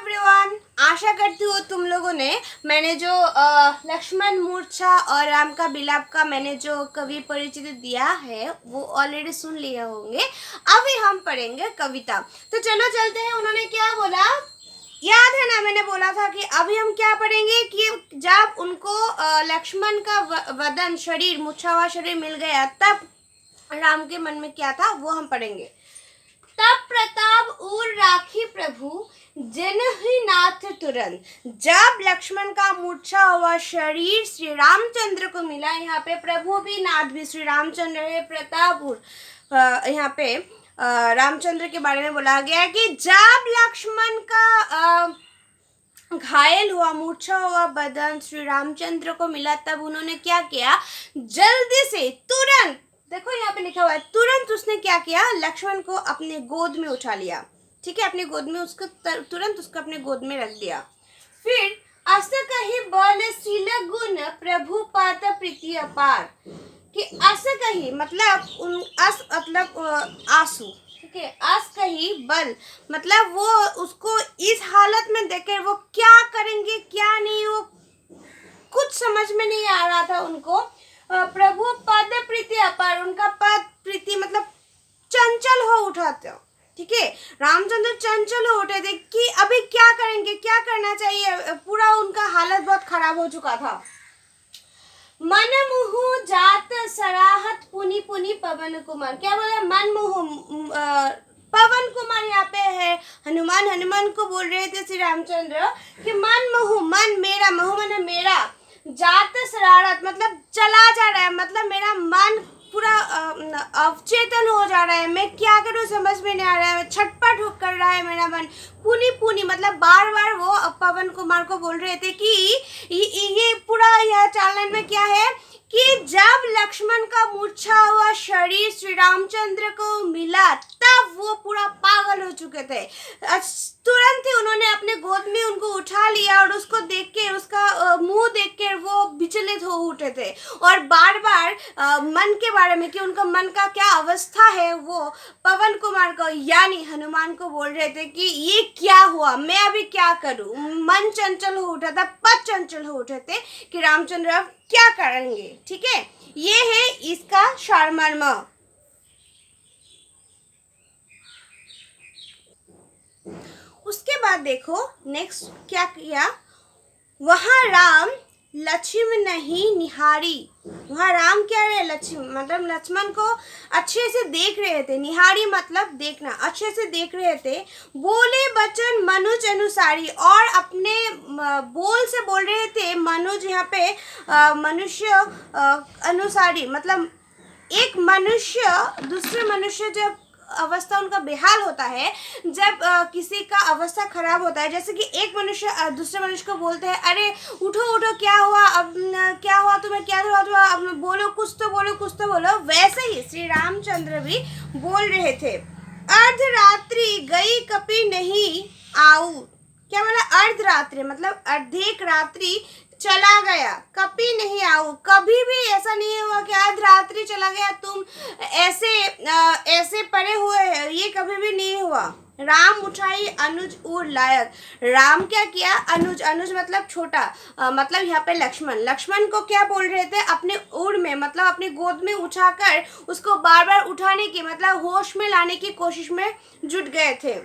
Everyone, आशा करती हूँ तुम लोगों ने मैंने जो लक्ष्मण मूर्छा और राम का बिलाप का मैंने जो कवि परिचित दिया है वो ऑलरेडी सुन लिए होंगे। अभी हम पढ़ेंगे कविता। तो चलो चलते हैं। उन्होंने क्या बोला याद है ना? मैंने बोला था कि अभी हम क्या पढ़ेंगे कि जब उनको लक्ष्मण का वदन शरीर मूर्छा हुआ शरीर मिल गया तब राम के मन में क्या था वो हम पढ़ेंगे। तब प्रताप उर राखी प्रभु जन ही नाथ तुरंत। जब लक्ष्मण का मूर्छा हुआ शरीर श्री रामचंद्र को मिला, यहाँ पे प्रभु भी नाथ भी श्री रामचंद्र है। प्रताप उर यहाँ पे रामचंद्र के बारे में बोला गया है कि जब लक्ष्मण का घायल हुआ मूर्छा हुआ बदन श्री रामचंद्र को मिला तब उन्होंने क्या किया, जल्दी से तुरंत, देखो यहाँ पे लिखा हुआ है तुरंत उसने क्या किया, लक्ष्मण को अपने गोद में उठा लिया। ठीक है, अपने गोद में उसको तुरंत उसको अपने गोद में रख दिया। फिर अस कही बल शील गुण प्रभु पात प्रीति अपार। कि अस कही मतलब अस मतलब आंसू। ठीक है, अस कही बल मतलब वो उसको इस हालत में देखकर वो क्या करेंगे क्या नहीं वो कुछ समझ में नहीं आ रहा था उनको। प्रभु पद प्रीति अपार, उनका पद प्रीति मतलब चंचल हो उठा था। ठीक है, रामचंद्र चंचल हो उठे थे कि अभी क्या करेंगे क्या करना चाहिए। पूरा उनका हालत बहुत खराब हो चुका था। मन मुहु जात सराहत पुनि पुनि पवन कुमार। क्या बोला? मन मुहु पवन कुमार यहाँ पे है हनुमान को बोल रहे थे श्री रामचंद्र कि मन मुहु, मन मेरा, महु मन मेरा, जात शरारत मतलब चला जा रहा है, मतलब मेरा मन पूरा अवचेतन हो जा रहा है। मैं क्या करूँ समझ में नहीं आ रहा है, छटपट कर रहा है मेरा मन। पुनी पुनी मतलब बार बार वो पवन कुमार को बोल रहे थे कि ये पूरा यह चार लाइन में क्या है कि जब लक्ष्मण का मूर्छा हुआ शरीर श्री रामचंद्र को मिला तब वो पूरा पागल हो चुके थे। तुरंत ही उन्होंने अपने गोद में उनको उठा लिया और उसको देख के उसका मुंह देख के वो विचलित हो उठे थे और बार बार मन के बारे में कि उनका मन का क्या अवस्था है वो पवन कुमार को यानी हनुमान को बोल रहे थे कि ये क्या हुआ, मैं अभी क्या करूं। मन चंचल हो उठा था, पद चंचल हो उठे थे कि रामचंद्र अब क्या करेंगे। ठीक है, ये है इसका सारमर्म। उसके बाद देखो नेक्स्ट क्या किया, वहां राम लक्ष्मण नहीं निहारी। वहां राम क्या है, लक्ष्मण मतलब लक्ष्मण को अच्छे से देख रहे थे। निहारी मतलब देखना, अच्छे से देख रहे थे। बोले बचन मनुज अनुसारी, और अपने बोल से बोल रहे थे। मनुज यहाँ पे मनुष्य अनुसारी मतलब एक मनुष्य दूसरे मनुष्य जब अवस्था उनका बेहाल होता है, जब किसी का अवस्था खराब होता है, जैसे कि एक मनुष्य दूसरे मनुष्य को बोलते हैं अरे उठो उठो क्या हुआ, अब क्या हुआ तुम्हें, क्या हुआ अब बोलो, कुछ तो बोलो कुछ तो बोलो। वैसे ही श्री रामचंद्र भी बोल रहे थे। अर्धरात्रि गई कपि नहीं आऊ। क्या बोला? अर्धरात्रि मतलब अर्धेक रात्रि चला गया, कभी नहीं आओ। कभी भी ऐसा नहीं हुआ कि आज रात्रि चला गया तुम ऐसे पड़े हुए हैं, ये कभी भी नहीं हुआ। राम उठाई अनुज उर लायक। राम क्या किया? अनुज, अनुज मतलब छोटा, मतलब यहाँ पे लक्ष्मण को क्या बोल रहे थे, अपने उर में मतलब अपनी गोद में उठाकर उसको बार बार उठाने की मतलब होश में लाने की कोशिश में जुट गए थे।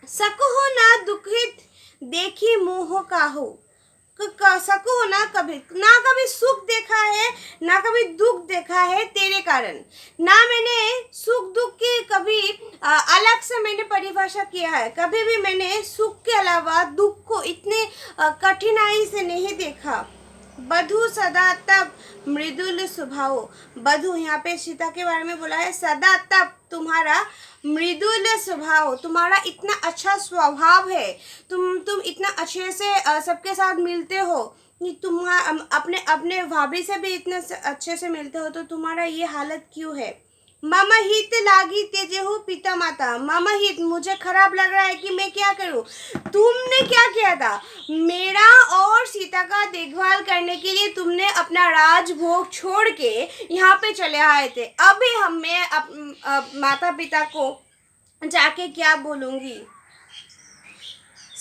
सकहो ना दुखित देखी मोह काहू। सको ना कभी सुख देखा है ना कभी दुख देखा है तेरे कारण। ना मैंने सुख दुख की कभी अलग से मैंने परिभाषा किया है, कभी भी मैंने सुख के अलावा दुख को इतने कठिनाई से नहीं देखा। बधु सदा तब मृदुल स्वभाव। बधु यहाँ पे सीता के बारे में बोला है, सदा तब तुम्हारा मृदुल स्वभाव, तुम्हारा इतना अच्छा स्वभाव है, तुम इतना अच्छे से सबके साथ मिलते हो कि तुम अपने अपने भाभी से भी इतने अच्छे से मिलते हो, तो तुम्हारा ये हालत क्यों है। मम हित लागी तेजेहु पिता माता। मम हित मुझे खराब लग रहा है कि मैं क्या करूं। तुमने क्या किया था, मेरा और सीता का देखभाल करने के लिए तुमने अपना राजभोग छोड़ के यहाँ पे चले आए थे। अभी मैं माता पिता को जाके क्या बोलूंगी।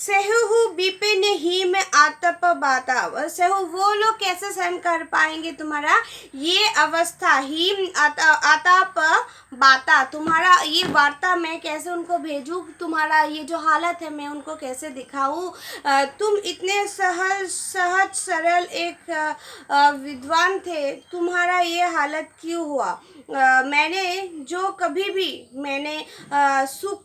सहु विपिन ही में आतप बाता। सहु वो लोग कैसे सहन कर पाएंगे तुम्हारा ये अवस्था, ही आताप बाता, तुम्हारा ये वार्ता मैं कैसे उनको भेजूं, तुम्हारा ये जो हालत है मैं उनको कैसे दिखाऊं। तुम इतने सहज सरल एक विद्वान थे, तुम्हारा ये हालत क्यों हुआ। मैंने जो कभी भी मैंने सुख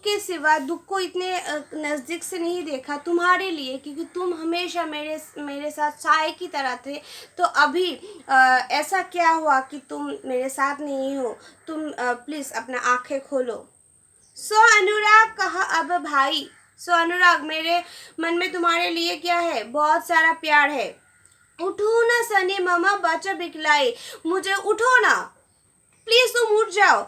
के सिवा दुख को इतने नज़दीक से नहीं देखा तुम्हारे लिए, क्योंकि तुम हमेशा मेरे साथ साए की तरह थे। तो अभी ऐसा क्या हुआ कि तुम मेरे साथ नहीं हो। तुम प्लीज़ अपना आंखें खोलो। सो अनुराग कहा अब भाई। सो अनुराग, मेरे मन में तुम्हारे लिए क्या है, बहुत सारा प्यार है। उठो ना सनी मामा बच्चा बिकलाई, मुझे उठो ना प्लीज, तुम उठ जाओ।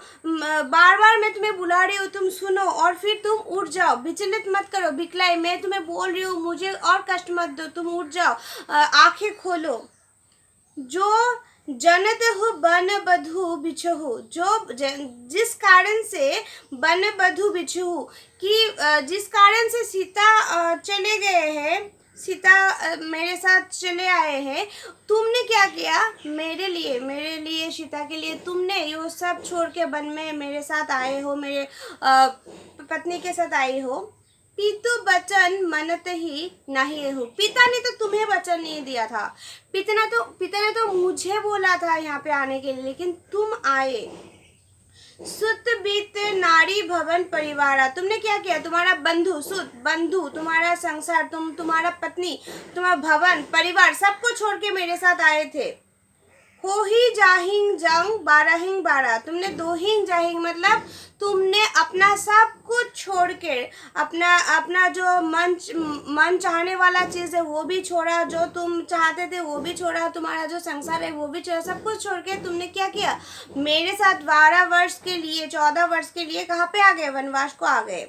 बार बार मैं तुम्हें बुला रही हूँ, तुम सुनो और फिर तुम उठ जाओ। विचलित मत करो बिकलाई, मैं तुम्हें बोल रही हूँ, मुझे और कष्ट मत दो, तुम उठ जाओ, आंखें खोलो। जो जनत हो बन बधु बिछहु, जो जिस कारण से बन बधु बिछहु, कि जिस कारण से सीता चले गए हैं, सीता मेरे साथ चले आए हैं, तुमने क्या किया मेरे लिए सीता के लिए, तुमने ये सब छोड़ के वन में मेरे साथ आए हो, मेरे पत्नी के साथ आई हो। पितु वचन मनत ही नहीं हो, पिता ने तो तुम्हें वचन नहीं दिया था, पिता ने तो मुझे बोला था यहाँ पे आने के लिए, लेकिन तुम आए। सुत बीत नारी भवन परिवारा, तुमने क्या किया, तुम्हारा बंधु, सुत बंधु, तुम्हारा संसार, तुम्हारा पत्नी, तुम्हारा भवन परिवार सबको छोड़ के मेरे साथ आए थे। हो ही जाहिंग जंग बारहिंग बारा, तुमने दो हिंग जाहिंग मतलब तुमने अपना सब कुछ छोड़ के, अपना जो मन चाहने वाला चीज़ है वो भी छोड़ा, जो तुम चाहते थे वो भी छोड़ा, तुम्हारा जो संसार है वो भी छोड़ा, सब कुछ छोड़ के तुमने क्या किया मेरे साथ 12 वर्ष के लिए, 14 वर्ष के लिए कहाँ पे आ गए, वनवास को आ गए।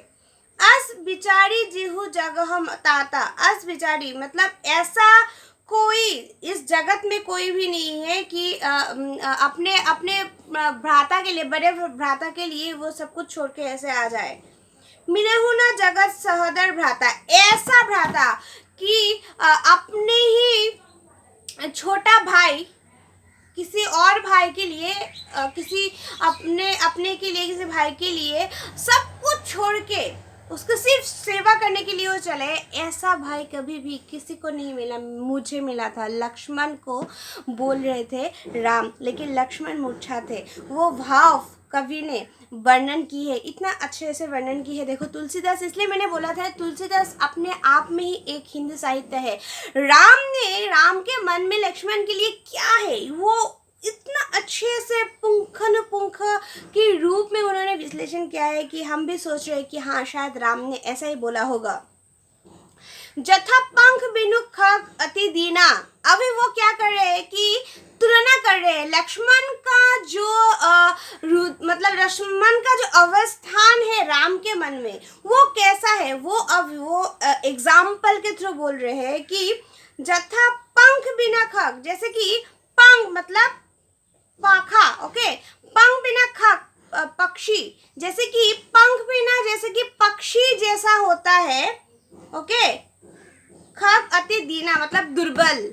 अस बिचारी जिहु जगह ताता, अस बिचारी मतलब ऐसा कोई इस जगत में कोई भी नहीं है कि अपने अपने भ्राता के लिए, बड़े भ्राता के लिए वो सब कुछ छोड़ के ऐसे आ जाए। मिलहु ना जगत सहोदर भ्राता, ऐसा भ्राता कि अपने ही छोटा भाई किसी और भाई के लिए, किसी अपने के लिए, किसी भाई के लिए सब कुछ छोड़ के उसको सिर्फ सेवा करने के लिए वो चले, ऐसा भाई कभी भी किसी को नहीं मिला, मुझे मिला था। लक्ष्मण को बोल रहे थे राम, लेकिन लक्ष्मण मूर्छा थे। वो भाव कवि ने वर्णन की है, इतना अच्छे से वर्णन की है। देखो तुलसीदास, इसलिए मैंने बोला था तुलसीदास अपने आप में ही एक हिंदी साहित्य है। राम के मन में लक्ष्मण के लिए क्या है, वो इतना अच्छे से पुंख के रूप में उन्होंने विश्लेषण किया है कि हम भी सोच रहे हैं कि हाँ शायद राम ने ऐसा ही बोला होगा। जथा पंख बिनु खग अति दीना, अभी वो क्या कर रहे हैं कि तुलना कर रहे हैं लक्ष्मण का जो मतलब लक्ष्मण का जो अवस्थान है राम के मन में वो कैसा है, वो एग्जाम्पल के थ्रू बोल रहे हैं कि जथा पंख बिना खग, जैसे कि पंख मतलब पाखा, ओके, पंख बिना खग पक्षी, जैसे कि पंख बिना जैसे कि पक्षी जैसा होता है, ओके। खग अति दीना मतलब दुर्बल,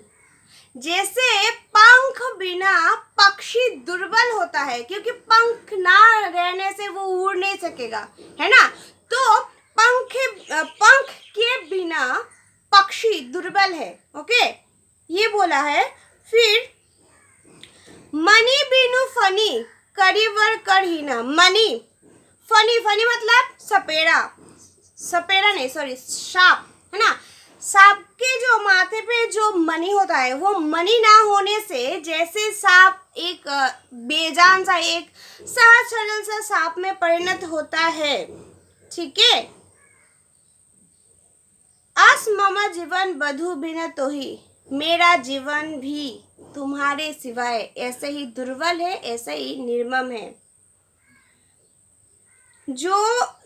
जैसे पंख बिना पक्षी दुर्बल होता है, क्योंकि पंख ना रहने से वो उड़ नहीं सकेगा, है ना। तो पंख के बिना पक्षी दुर्बल है, ओके, ये बोला है। फिर मणि बिनु फनी करिवर करहीना, मणि फनी मतलब सपेरा नहीं सॉरी सांप, है ना। सांप के जो माथे पे जो मणि होता है वो मणि ना होने से जैसे सांप एक बेजान सा, एक सहज सरल सा सांप में परिणत होता है, ठीक है। अस मम जीवन बधु बिन तोही, मेरा जीवन भी तुम्हारे सिवाय ऐसे ही दुर्बल है, ऐसे ही निर्मम है। जो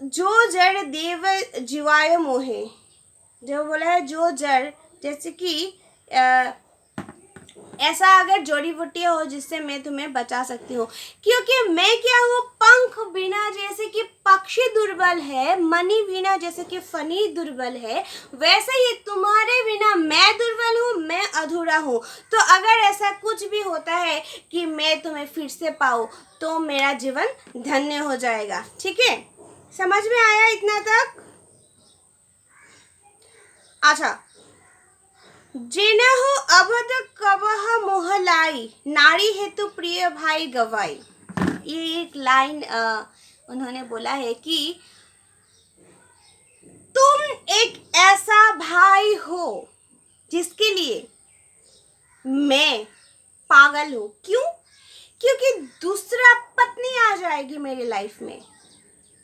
जड़ देव जीवाय मोहे, जो बोला है जो जड़, जैसे कि ऐसा अगर जड़ी बूटियाँ हो जिससे मैं तुम्हें बचा सकती हूँ, क्योंकि मैं क्या हूँ, पंख बिना जैसे कि पक्षी दुर्बल है, मणि बिना जैसे कि फनी दुर्बल है, वैसे ही तुम्हारे बिना मैं दुर्बल हूँ, मैं अधूरा हूँ। तो अगर ऐसा कुछ भी होता है कि मैं तुम्हें फिर से पाऊँ तो मेरा जीवन धन्य हो जाएगा। ठीक है, समझ में आया इतना तक? अच्छा, जिनहु अवध कबह मोहलाई, नारी हेतु प्रिय भाई गवाई। ये एक लाइन उन्होंने बोला है कि तुम एक ऐसा भाई हो जिसके लिए मैं पागल हूँ। क्यों? क्योंकि दूसरा पत्नी आ जाएगी मेरी लाइफ में।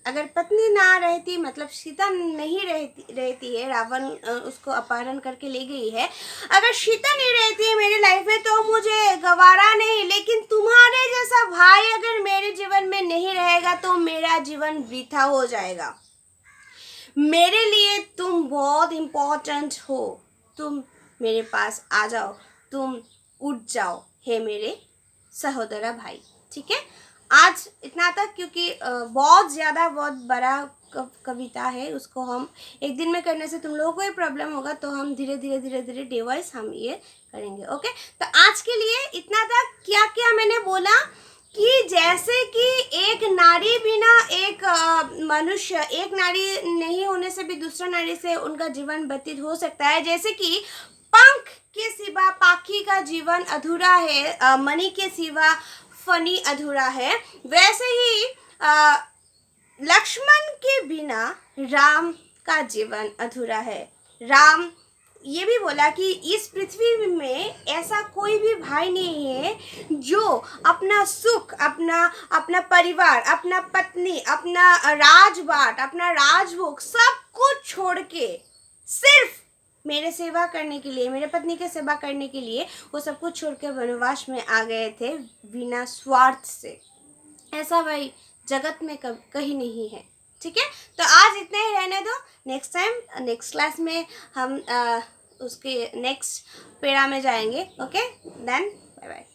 अगर पत्नी ना रहती, मतलब सीता नहीं रहती है, रावण उसको अपहरण करके ले गई है, अगर सीता नहीं रहती है मेरी लाइफ में तो मुझे गवारा नहीं, लेकिन तुम्हारे जैसा भाई अगर मेरे जीवन में नहीं रहेगा तो मेरा जीवन वृथा हो जाएगा। मेरे लिए तुम बहुत इम्पोर्टेंट हो, तुम मेरे पास आ जाओ, तुम उठ जाओ हे मेरे सहोदरा भाई। ठीक है, आज इतना तक, क्योंकि बहुत ज़्यादा बहुत बड़ा कविता है, उसको हम एक दिन में करने से तुम लोगों को ही प्रॉब्लम होगा, तो हम धीरे धीरे डे वाइज हम ये करेंगे। ओके, तो आज के लिए इतना तक। क्या क्या मैंने बोला कि जैसे कि एक नारी बिना एक मनुष्य, एक नारी नहीं होने से भी दूसरा नारी से उनका जीवन व्यतीत हो सकता है, जैसे कि पंख के सिवा पाखी का जीवन अधूरा है, मणि के सिवा फनी अधूरा है, वैसे ही लक्ष्मण के बिना राम का जीवन अधूरा है। राम ये भी बोला कि इस पृथ्वी में ऐसा कोई भी भाई नहीं है जो अपना सुख, अपना परिवार, अपना पत्नी, अपना राजबाट, अपना राजभोग सब कुछ छोड़ के सिर्फ मेरे सेवा करने के लिए, मेरे पत्नी की सेवा करने के लिए वो सब कुछ छोड़ के वनवास में आ गए थे बिना स्वार्थ से। ऐसा भाई जगत में कहीं नहीं है। ठीक है, तो आज इतने ही रहने दो। नेक्स्ट टाइम नेक्स्ट क्लास में हम उसके नेक्स्ट पेरा में जाएंगे। Okay, then bye bye.